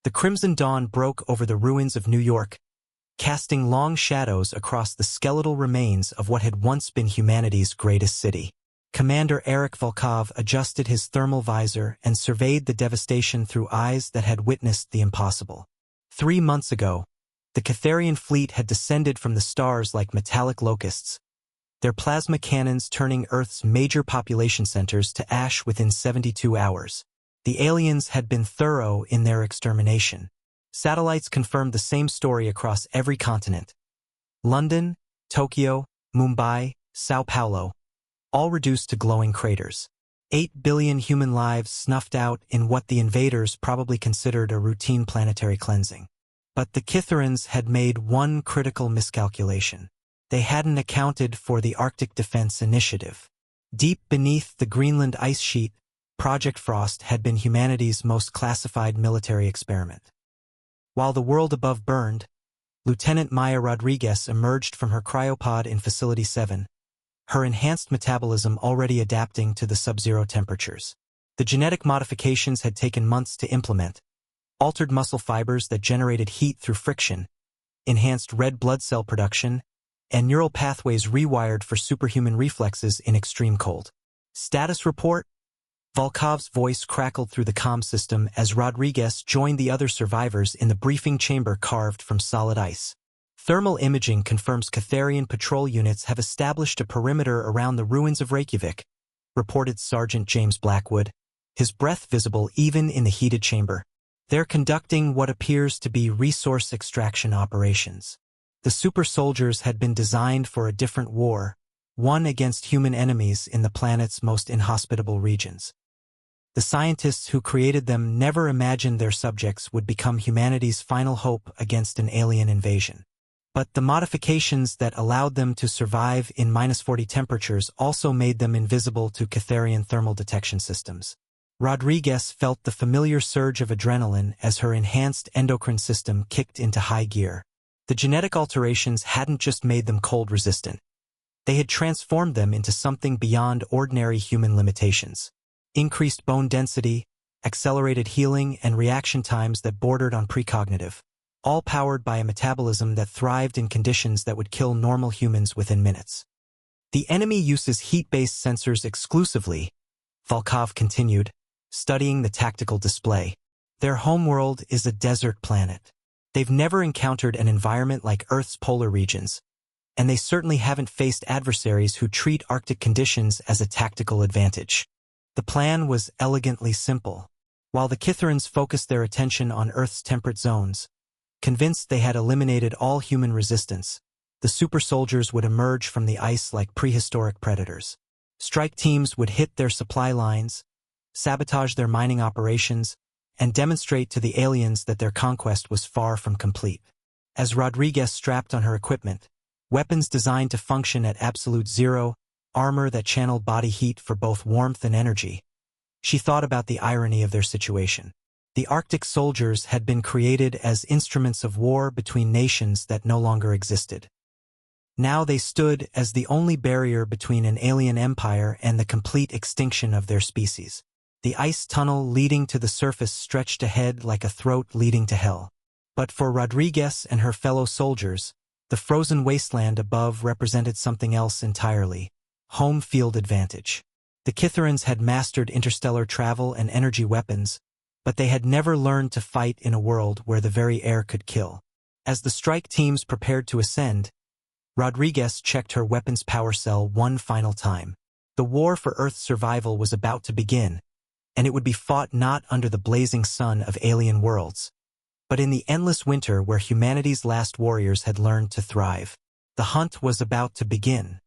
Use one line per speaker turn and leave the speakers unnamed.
The crimson dawn broke over the ruins of New York, casting long shadows across the skeletal remains of what had once been humanity's greatest city. Commander Eric Volkov adjusted his thermal visor and surveyed the devastation through eyes that had witnessed the impossible. 3 months ago, the Catharian fleet had descended from the stars like metallic locusts, their plasma cannons turning Earth's major population centers to ash within 72 hours. The aliens had been thorough in their extermination. Satellites confirmed the same story across every continent. London, Tokyo, Mumbai, Sao Paulo, all reduced to glowing craters. 8 billion human lives snuffed out in what the invaders probably considered a routine planetary cleansing. But the Kitharans had made one critical miscalculation. They hadn't accounted for the Arctic Defense Initiative. Deep beneath the Greenland ice sheet, Project Frost had been humanity's most classified military experiment. While the world above burned, Lieutenant Maya Rodriguez emerged from her cryopod in Facility 7, her enhanced metabolism already adapting to the sub-zero temperatures. The genetic modifications had taken months to implement, altered muscle fibers that generated heat through friction, enhanced red blood cell production, and neural pathways rewired for superhuman reflexes in extreme cold. Status report? Volkov's voice crackled through the comm system as Rodriguez joined the other survivors in the briefing chamber carved from solid ice. Thermal imaging confirms Catharian patrol units have established a perimeter around the ruins of Reykjavik, reported Sergeant James Blackwood, his breath visible even in the heated chamber. They're conducting what appears to be resource extraction operations. The super soldiers had been designed for a different war, one against human enemies in the planet's most inhospitable regions. The scientists who created them never imagined their subjects would become humanity's final hope against an alien invasion. But the modifications that allowed them to survive in -40 temperatures also made them invisible to Catharian thermal detection systems. Rodriguez felt the familiar surge of adrenaline as her enhanced endocrine system kicked into high gear. The genetic alterations hadn't just made them cold-resistant. They had transformed them into something beyond ordinary human limitations. Increased bone density, accelerated healing, and reaction times that bordered on precognitive, all powered by a metabolism that thrived in conditions that would kill normal humans within minutes. The enemy uses heat-based sensors exclusively, Volkov continued, studying the tactical display. Their homeworld is a desert planet. They've never encountered an environment like Earth's polar regions, and they certainly haven't faced adversaries who treat Arctic conditions as a tactical advantage. The plan was elegantly simple. While the Kitharans focused their attention on Earth's temperate zones, convinced they had eliminated all human resistance, the super soldiers would emerge from the ice like prehistoric predators. Strike teams would hit their supply lines, sabotage their mining operations, and demonstrate to the aliens that their conquest was far from complete. As Rodriguez strapped on her equipment, weapons designed to function at absolute zero, armor that channeled body heat for both warmth and energy, she thought about the irony of their situation. The Arctic soldiers had been created as instruments of war between nations that no longer existed. Now they stood as the only barrier between an alien empire and the complete extinction of their species. The ice tunnel leading to the surface stretched ahead like a throat leading to hell. But for Rodriguez and her fellow soldiers, the frozen wasteland above represented something else entirely: home field advantage. The Kitharans had mastered interstellar travel and energy weapons, but they had never learned to fight in a world where the very air could kill. As the strike teams prepared to ascend, Rodriguez checked her weapons power cell one final time. The war for Earth's survival was about to begin, and it would be fought not under the blazing sun of alien worlds, but in the endless winter where humanity's last warriors had learned to thrive. The hunt was about to begin.